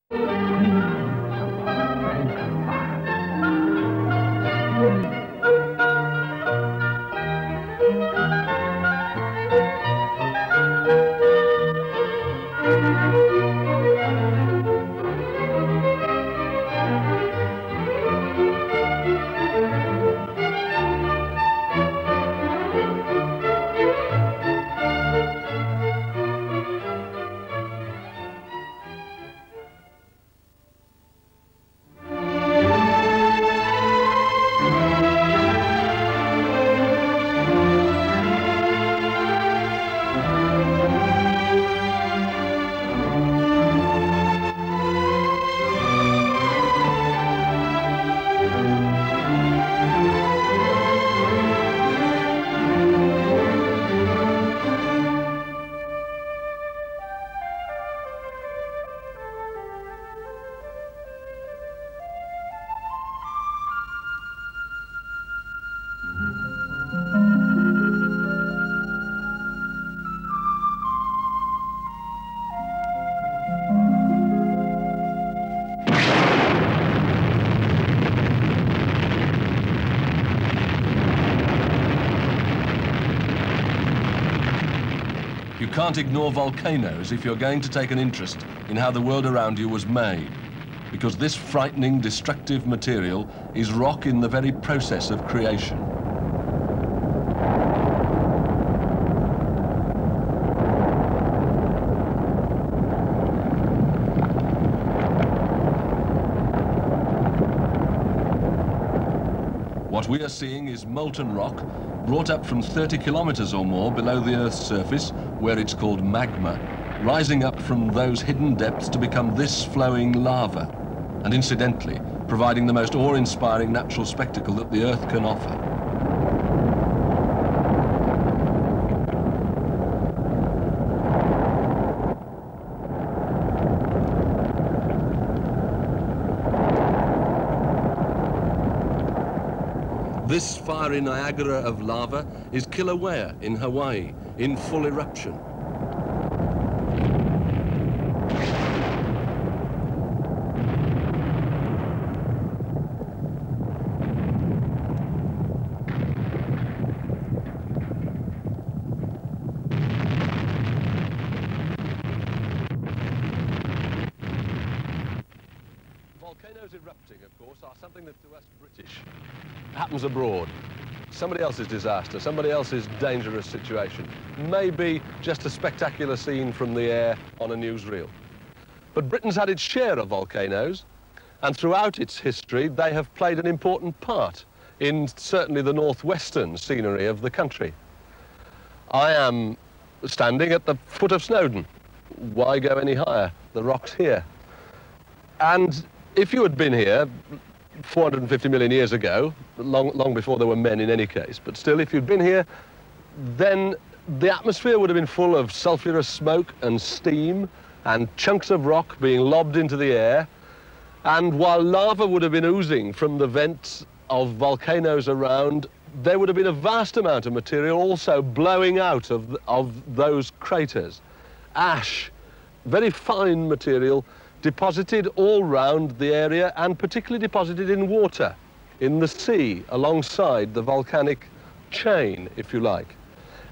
You can't ignore volcanoes if you're going to take an interest in how the world around you was made, because this frightening, destructive material is rock in the very process of creation. What we are seeing is molten rock brought up from 30 kilometers or more below the Earth's surface, where it's called magma, rising up from those hidden depths to become this flowing lava, and incidentally, providing the most awe-inspiring natural spectacle that the Earth can offer. This fiery Niagara of lava is Kilauea in Hawaii, in full eruption. Volcanoes erupting, of course, are something that to us British happens abroad. Somebody else's disaster, somebody else's dangerous situation. Maybe just a spectacular scene from the air on a newsreel. But Britain's had its share of volcanoes, and throughout its history, they have played an important part in certainly the northwestern scenery of the country. I am standing at the foot of Snowdon. Why go any higher? The rock's here. And if you had been here 450 million years ago, long before there were men in any case, but still, if you'd been here, then the atmosphere would have been full of sulfurous smoke and steam and chunks of rock being lobbed into the air. And while lava would have been oozing from the vents of volcanoes around, there would have been a vast amount of material also blowing out of those craters. Ash, very fine material, deposited all round the area, and particularly deposited in water, in the sea, alongside the volcanic chain, if you like.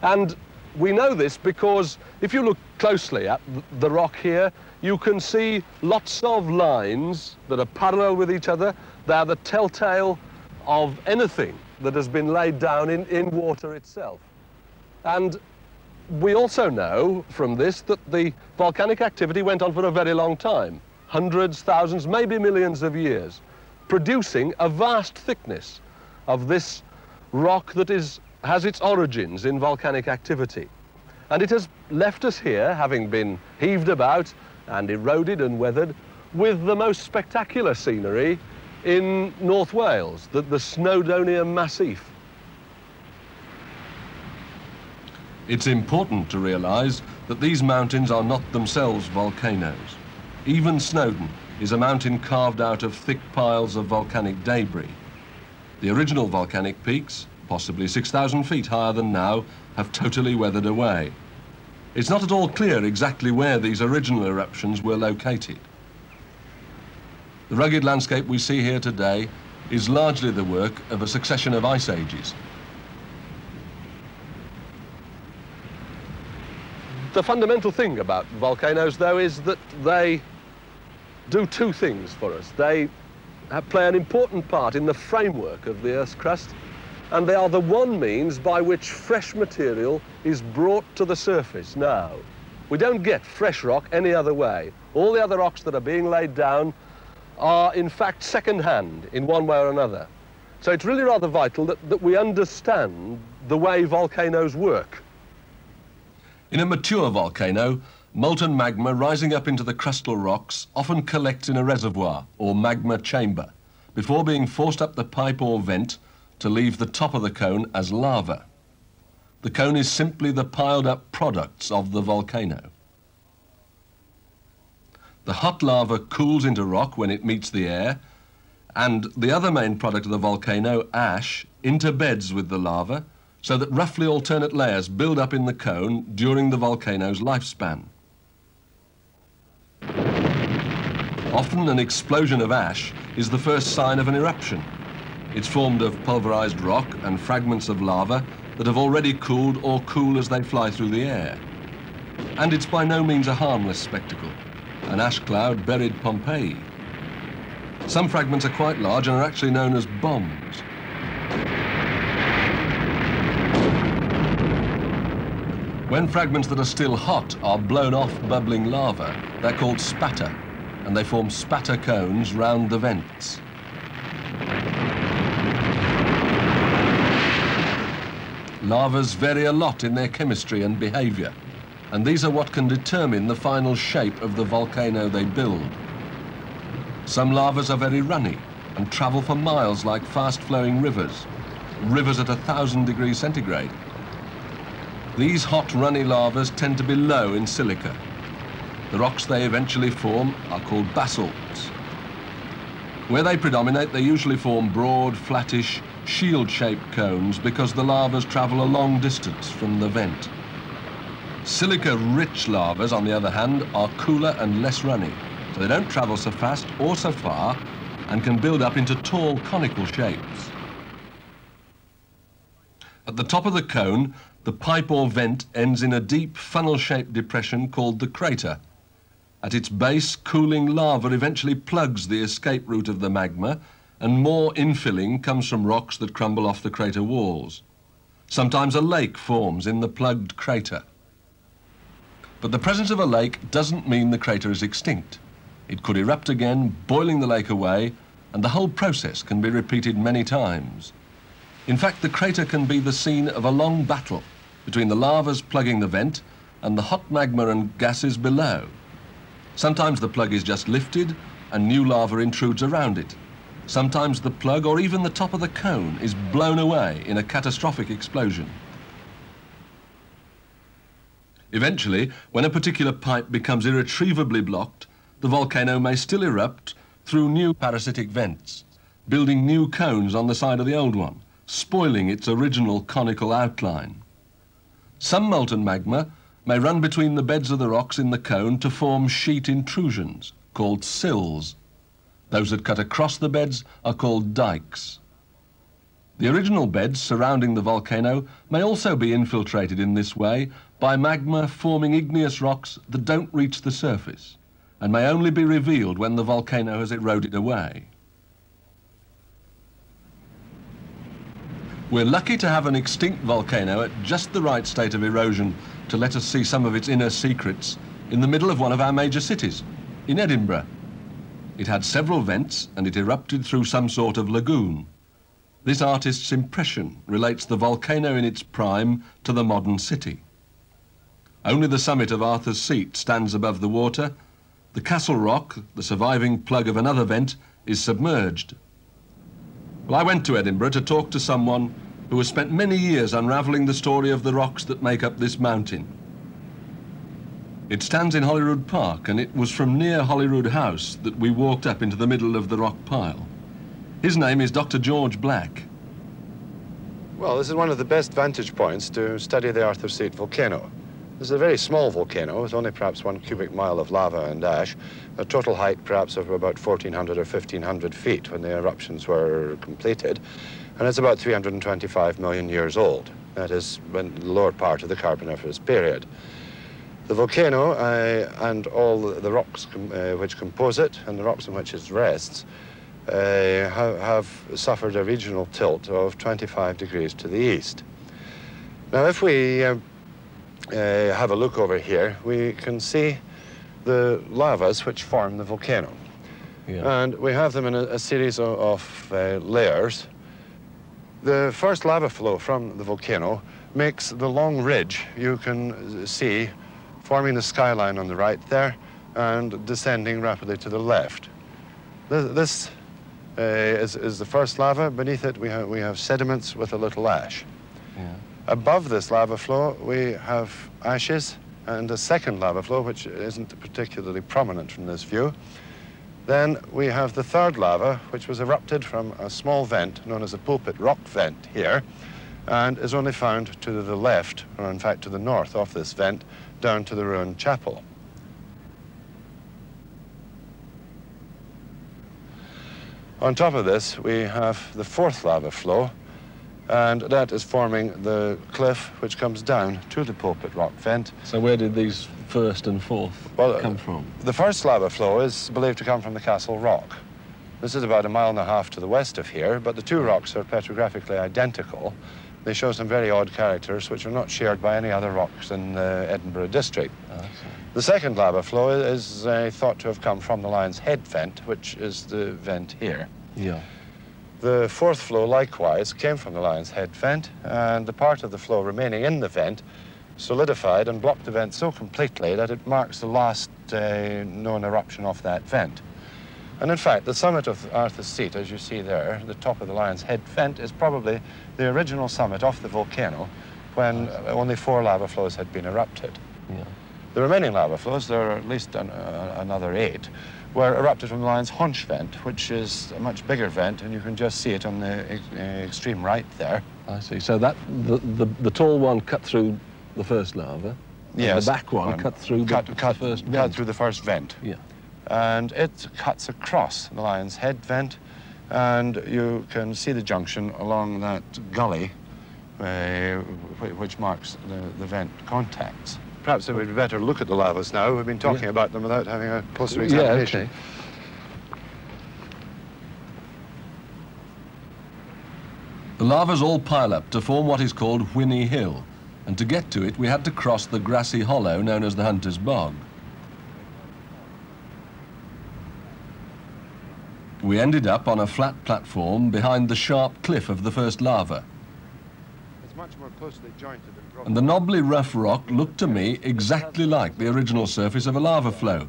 And we know this because if you look closely at the rock here, you can see lots of lines that are parallel with each other. They are the telltale of anything that has been laid down in water itself. And we also know from this that the volcanic activity went on for a very long time, hundreds, thousands, maybe millions of years, producing a vast thickness of this rock that has its origins in volcanic activity. And it has left us here, having been heaved about and eroded and weathered, with the most spectacular scenery in North Wales, the Snowdonia Massif. It's important to realise that these mountains are not themselves volcanoes. Even Snowdon is a mountain carved out of thick piles of volcanic debris. The original volcanic peaks, possibly 6,000 feet higher than now, have totally weathered away. It's not at all clear exactly where these original eruptions were located. The rugged landscape we see here today is largely the work of a succession of ice ages. The fundamental thing about volcanoes, though, is that they do two things for us. They play an important part in the framework of the Earth's crust, and they are the one means by which fresh material is brought to the surface now. We don't get fresh rock any other way. All the other rocks that are being laid down are, in fact, second-hand in one way or another. So it's really rather vital that we understand the way volcanoes work. In a mature volcano, molten magma rising up into the crustal rocks often collects in a reservoir or magma chamber before being forced up the pipe or vent to leave the top of the cone as lava. The cone is simply the piled up products of the volcano. The hot lava cools into rock when it meets the air, and the other main product of the volcano, ash, interbeds with the lava, so that roughly alternate layers build up in the cone during the volcano's lifespan. Often an explosion of ash is the first sign of an eruption. It's formed of pulverized rock and fragments of lava that have already cooled or cool as they fly through the air. And it's by no means a harmless spectacle. An ash cloud buried Pompeii. Some fragments are quite large and are actually known as bombs. When fragments that are still hot are blown off bubbling lava, they're called spatter, and they form spatter cones round the vents. Lavas vary a lot in their chemistry and behavior, and these are what can determine the final shape of the volcano they build. Some lavas are very runny and travel for miles like fast-flowing rivers at 1,000 degrees centigrade. These hot, runny lavas tend to be low in silica. The rocks they eventually form are called basalts. Where they predominate, they usually form broad, flattish, shield-shaped cones because the lavas travel a long distance from the vent. Silica-rich lavas, on the other hand, are cooler and less runny, so they don't travel so fast or so far and can build up into tall, conical shapes. At the top of the cone, the pipe or vent ends in a deep funnel-shaped depression called the crater. At its base, cooling lava eventually plugs the escape route of the magma, and more infilling comes from rocks that crumble off the crater walls. Sometimes a lake forms in the plugged crater. But the presence of a lake doesn't mean the crater is extinct. It could erupt again, boiling the lake away, and the whole process can be repeated many times. In fact, the crater can be the scene of a long battle between the lavas plugging the vent and the hot magma and gases below. Sometimes the plug is just lifted and new lava intrudes around it. Sometimes the plug or even the top of the cone is blown away in a catastrophic explosion. Eventually, when a particular pipe becomes irretrievably blocked, the volcano may still erupt through new parasitic vents, building new cones on the side of the old one, spoiling its original conical outline. Some molten magma may run between the beds of the rocks in the cone to form sheet intrusions, called sills. Those that cut across the beds are called dikes. The original beds surrounding the volcano may also be infiltrated in this way by magma forming igneous rocks that don't reach the surface and may only be revealed when the volcano has eroded away. We're lucky to have an extinct volcano at just the right state of erosion to let us see some of its inner secrets in the middle of one of our major cities, in Edinburgh. It had several vents and it erupted through some sort of lagoon. This artist's impression relates the volcano in its prime to the modern city. Only the summit of Arthur's Seat stands above the water. The Castle Rock, the surviving plug of another vent, is submerged. Well, I went to Edinburgh to talk to someone who has spent many years unravelling the story of the rocks that make up this mountain. It stands in Holyrood Park, and it was from near Holyrood House that we walked up into the middle of the rock pile. His name is Dr. George Black. Well, this is one of the best vantage points to study the Arthur's Seat volcano. This is a very small volcano with only perhaps 1 cubic mile of lava and ash, a total height perhaps of about 1,400 or 1,500 feet when the eruptions were completed, and it's about 325 million years old. That is when the lower part of the Carboniferous period. The volcano and all the rocks which compose it and the rocks on which it rests have suffered a regional tilt of 25 degrees to the east. Now, if we have a look over here, we can see the lavas which form the volcano. Yeah. And we have them in a series of layers. The first lava flow from the volcano makes the long ridge you can see forming the skyline on the right there and descending rapidly to the left. This is the first lava. Beneath it we have sediments with a little ash. Yeah. Above this lava flow we have ashes and a second lava flow which isn't particularly prominent from this view. Then we have the third lava, which was erupted from a small vent known as a pulpit rock vent here, and is only found to the left, or in fact to the north of this vent, down to the ruined chapel. On top of this, we have the fourth lava flow, and that is forming the cliff which comes down to the pulpit rock vent. So where did these first and fourth come from? The first lava flow is believed to come from the Castle Rock. This is about 1.5 miles to the west of here, but the two rocks are petrographically identical. They show some very odd characters which are not shared by any other rocks in the Edinburgh district. The second lava flow is thought to have come from the Lion's Head vent, which is the vent here. Yeah. The fourth flow, likewise, came from the Lion's Head vent, and the part of the flow remaining in the vent solidified and blocked the vent so completely that it marks the last known eruption of that vent. And in fact, the summit of Arthur's Seat, as you see there, the top of the Lion's Head vent, is probably the original summit of the volcano when only 4 lava flows had been erupted. Yeah. The remaining lava flows, there are at least another 8, were erupted from the Lion's Haunch vent, which is a much bigger vent, and you can just see it on the extreme right there. I see. So that the tall one cut through the first lava. Yes. The back one cut through the first vent. Cut through the first vent. Yeah. And it cuts across the Lion's Head vent, and you can see the junction along that gully, which marks the vent contacts. Perhaps it would be better to look at the lavas now. We've been talking about them without having a closer examination. Yeah, okay. The lavas all pile up to form what is called Whinny Hill, and to get to it we had to cross the grassy hollow known as the Hunter's Bog. We ended up on a flat platform behind the sharp cliff of the first lava. It's much more closely jointed and broken. And the knobbly rough rock looked to me exactly like the original surface of a lava flow.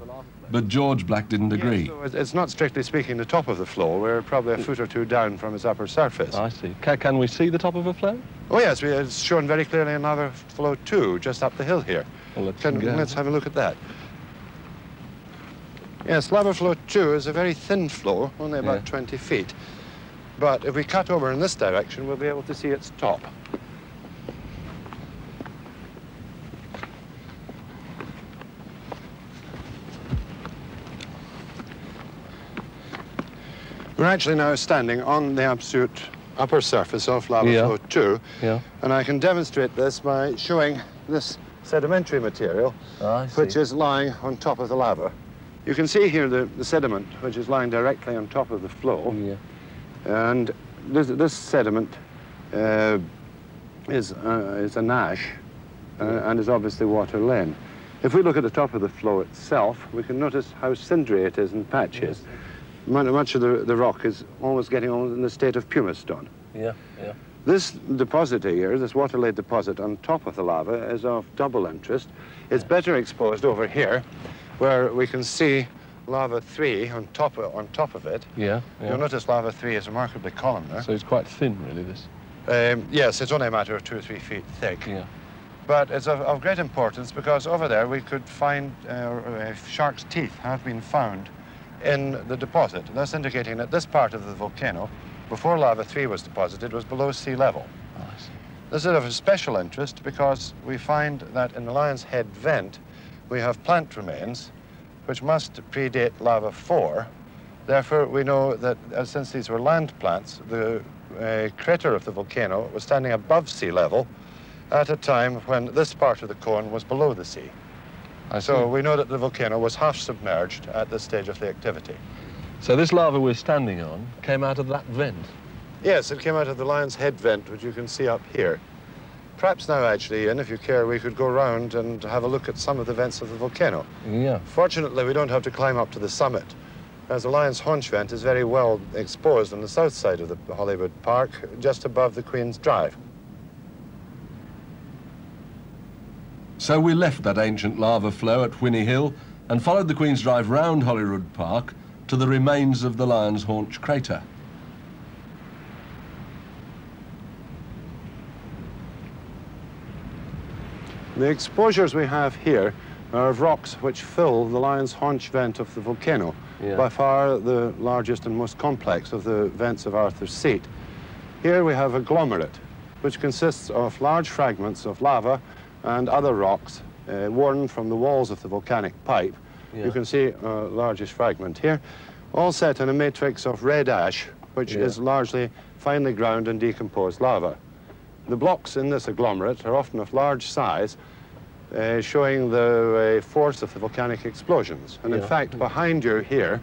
But George Black didn't agree. Yes, so it's not strictly speaking the top of the flow. We're probably a foot or two down from its upper surface. I see. Can we see the top of a flow? Oh yes, it's shown very clearly in lava flow 2, just up the hill here. Well, let's have a look at that. Yes, lava flow 2 is a very thin flow, only about 20 feet. But if we cut over in this direction, we'll be able to see its top. We're actually now standing on the absolute upper surface of lava flow 2. Yeah. And I can demonstrate this by showing this sedimentary material, which is lying on top of the lava. You can see here the sediment, which is lying directly on top of the flow. Yeah. And this sediment is an ash and is obviously water-lain. If we look at the top of the flow itself, we can notice how cindery it is in patches. Much of the rock is almost getting on in the state of pumice stone. Yeah, yeah. This deposit here, this water-laid deposit on top of the lava, is of double interest. It's better exposed over here, where we can see lava 3 on top of it. Yeah, yeah. You'll notice lava 3 is remarkably columnar. So it's quite thin, really, this? Yes, it's only a matter of 2 or 3 feet thick. Yeah. But it's of great importance because over there we could find shark's teeth have been found in the deposit, thus indicating that this part of the volcano, before lava 3 was deposited, was below sea level. Oh, I see. This is of special interest because we find that in the Lion's Head vent, we have plant remains which must predate lava 4. Therefore, we know that since these were land plants, the crater of the volcano was standing above sea level at a time when this part of the cone was below the sea. So we know that the volcano was half submerged at this stage of the activity. So this lava we're standing on came out of that vent? Yes, it came out of the Lion's Head vent, which you can see up here. Perhaps now, actually, Ian, if you care, we could go round and have a look at some of the vents of the volcano. Yeah. Fortunately, we don't have to climb up to the summit, as the Lion's Haunch vent is very well exposed on the south side of the Hollywood Park, just above the Queen's Drive. So we left that ancient lava flow at Whinny Hill and followed the Queen's Drive round Hollywood Park to the remains of the Lion's Haunch crater. The exposures we have here are of rocks which fill the Lion's Haunch vent of the volcano, by far the largest and most complex of the vents of Arthur's Seat. Here we have a agglomerate, which consists of large fragments of lava and other rocks worn from the walls of the volcanic pipe. You can see a largest fragment here, all set in a matrix of red ash, which is largely finely ground and decomposed lava. The blocks in this agglomerate are often of large size, showing the force of the volcanic explosions. And in fact, behind you here,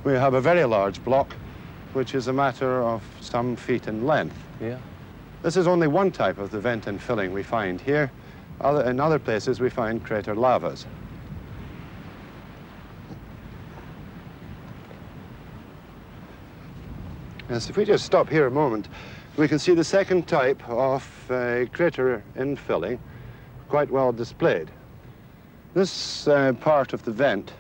we have a very large block, which is a matter of some feet in length. This is only one type of the vent and filling we find here. In other places, we find crater lavas. Yes, if we just stop here a moment, we can see the second type of crater infilling quite well displayed. This part of the vent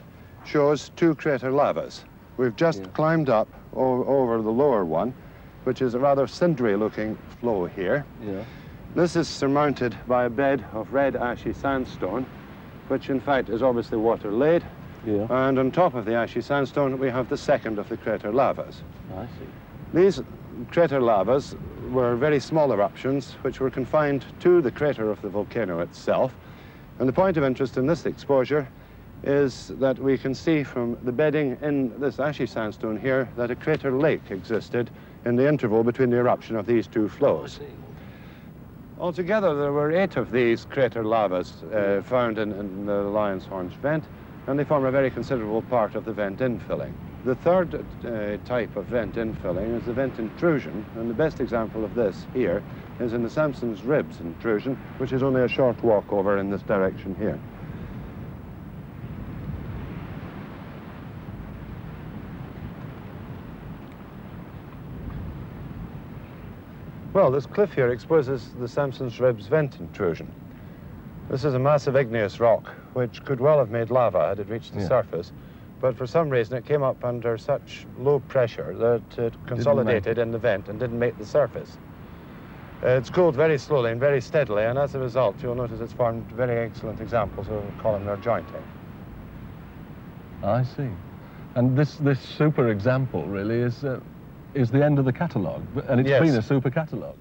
shows two crater lavas. We've just climbed up over the lower one, which is a rather cindery-looking flow here. This is surmounted by a bed of red ashy sandstone, which in fact is obviously water-laid. And on top of the ashy sandstone, we have the second of the crater lavas. I see. These crater lavas were very small eruptions which were confined to the crater of the volcano itself. And the point of interest in this exposure is that we can see from the bedding in this ashy sandstone here that a crater lake existed in the interval between the eruption of these two flows. Altogether, there were 8 of these crater lavas found in the Lion's Haunch vent, and they form a very considerable part of the vent infilling. The third type of vent infilling is the vent intrusion, and the best example of this here is in the Samson's Ribs intrusion, which is only a short walk over in this direction here. Well, this cliff here exposes the Samson's Ribs vent intrusion. This is a massive igneous rock, which could well have made lava had it reached the surface. But for some reason, it came up under such low pressure that it consolidated in the vent and didn't make the surface. It's cooled very slowly and very steadily, and as a result, you'll notice it's formed very excellent examples of columnar jointing. I see. And this super example really is the end of the catalogue, and it's been a super catalogue.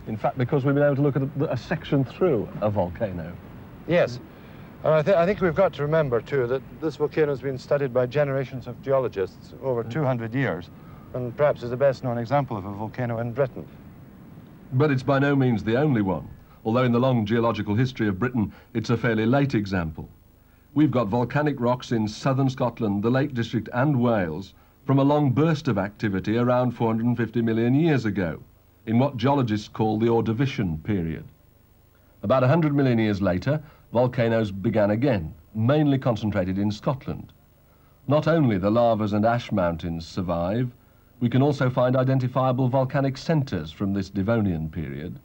In fact, because we've been able to look at a section through a volcano. Yes. And I think we've got to remember, too, that this volcano has been studied by generations of geologists over 200 years, and perhaps is the best-known example of a volcano in Britain. But it's by no means the only one, although in the long geological history of Britain, it's a fairly late example. We've got volcanic rocks in southern Scotland, the Lake District and Wales from a long burst of activity around 450 million years ago, in what geologists call the Ordovician period. About 100 million years later, volcanoes began again, mainly concentrated in Scotland. Not only the lavas and ash mountains survive, we can also find identifiable volcanic centres from this Devonian period.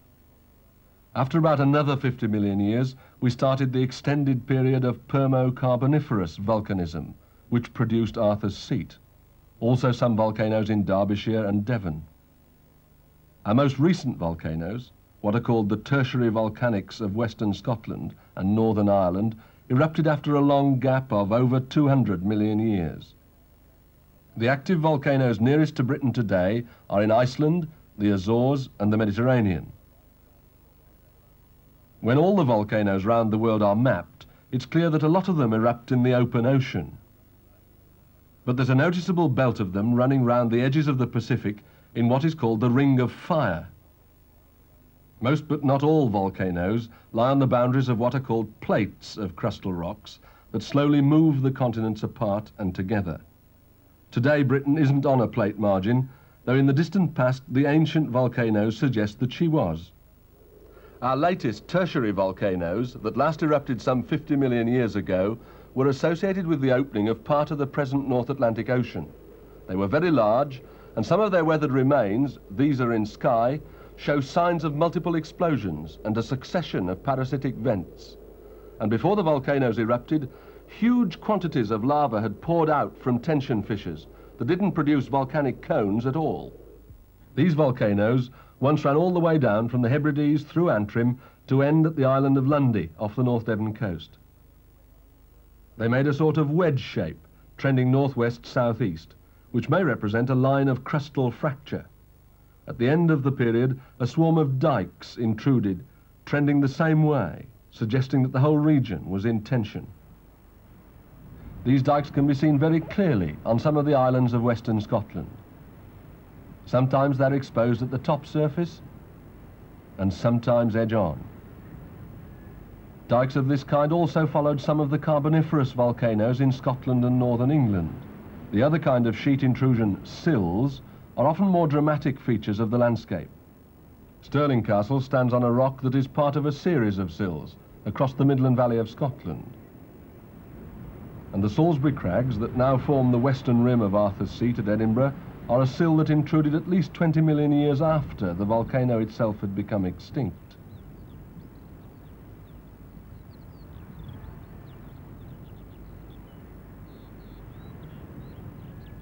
After about another 50 million years, we started the extended period of Permo-Carboniferous volcanism, which produced Arthur's Seat. Also some volcanoes in Derbyshire and Devon. Our most recent volcanoes, what are called the tertiary volcanics of Western Scotland and Northern Ireland, erupted after a long gap of over 200 million years. The active volcanoes nearest to Britain today are in Iceland, the Azores and the Mediterranean. When all the volcanoes round the world are mapped, it's clear that a lot of them erupt in the open ocean. But there's a noticeable belt of them running round the edges of the Pacific in what is called the Ring of Fire. Most but not all volcanoes lie on the boundaries of what are called plates of crustal rocks that slowly move the continents apart and together. Today, Britain isn't on a plate margin, though in the distant past the ancient volcanoes suggest that she was. Our latest tertiary volcanoes, that last erupted some 50 million years ago, were associated with the opening of part of the present North Atlantic Ocean. They were very large, and some of their weathered remains, these are in Skye, show signs of multiple explosions and a succession of parasitic vents. And before the volcanoes erupted, huge quantities of lava had poured out from tension fissures that didn't produce volcanic cones at all. These volcanoes once ran all the way down from the Hebrides through Antrim to end at the island of Lundy off the North Devon coast. They made a sort of wedge shape, trending northwest-southeast, which may represent a line of crustal fracture. At the end of the period, a swarm of dikes intruded, trending the same way, suggesting that the whole region was in tension. These dikes can be seen very clearly on some of the islands of western Scotland. Sometimes they're exposed at the top surface, and sometimes edge on. Dikes of this kind also followed some of the Carboniferous volcanoes in Scotland and northern England. The other kind of sheet intrusion, sills, are often more dramatic features of the landscape. Stirling Castle stands on a rock that is part of a series of sills across the Midland Valley of Scotland. And the Salisbury Crags that now form the western rim of Arthur's Seat at Edinburgh are a sill that intruded at least 20 million years after the volcano itself had become extinct.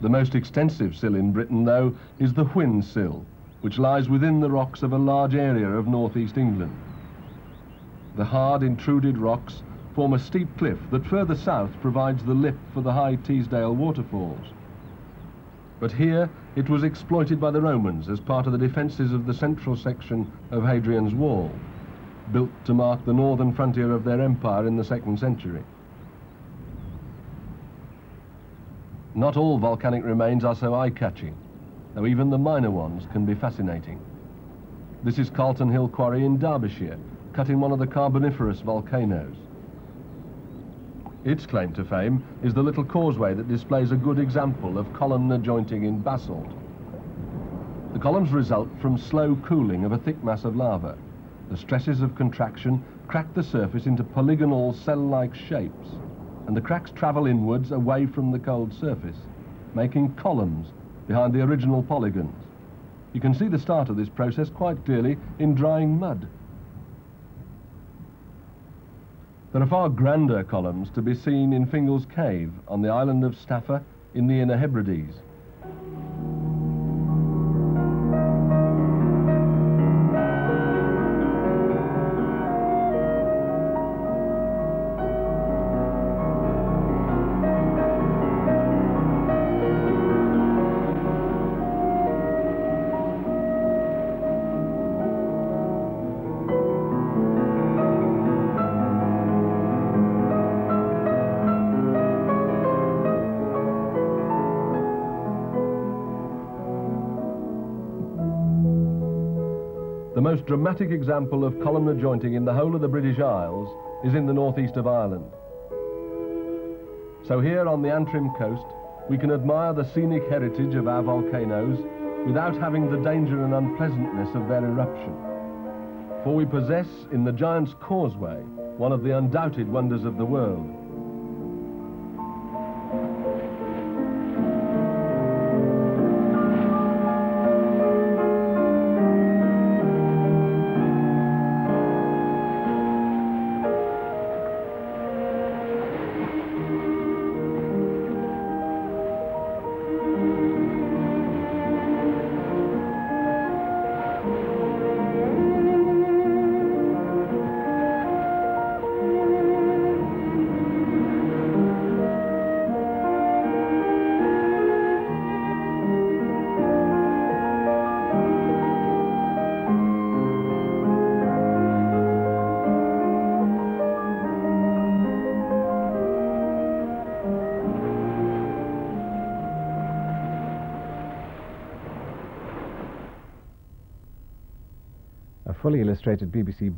The most extensive sill in Britain, though, is the Hwyn Sill, which lies within the rocks of a large area of northeast England. The hard, intruded rocks form a steep cliff that further south provides the lip for the high Teesdale waterfalls. But here it was exploited by the Romans as part of the defences of the central section of Hadrian's Wall, built to mark the northern frontier of their empire in the 2nd century. Not all volcanic remains are so eye-catching, though even the minor ones can be fascinating. This is Carlton Hill Quarry in Derbyshire, cut in one of the Carboniferous volcanoes. Its claim to fame is the little causeway that displays a good example of columnar jointing in basalt. The columns result from slow cooling of a thick mass of lava. The stresses of contraction crack the surface into polygonal cell-like shapes, and the cracks travel inwards away from the cold surface, making columns behind the original polygons. You can see the start of this process quite clearly in drying mud. There are far grander columns to be seen in Fingal's Cave on the island of Staffa in the Inner Hebrides. The most dramatic example of columnar jointing in the whole of the British Isles is in the northeast of Ireland. So here on the Antrim coast, we can admire the scenic heritage of our volcanoes without having the danger and unpleasantness of their eruption. For we possess in the Giant's Causeway one of the undoubted wonders of the world. A fully illustrated BBC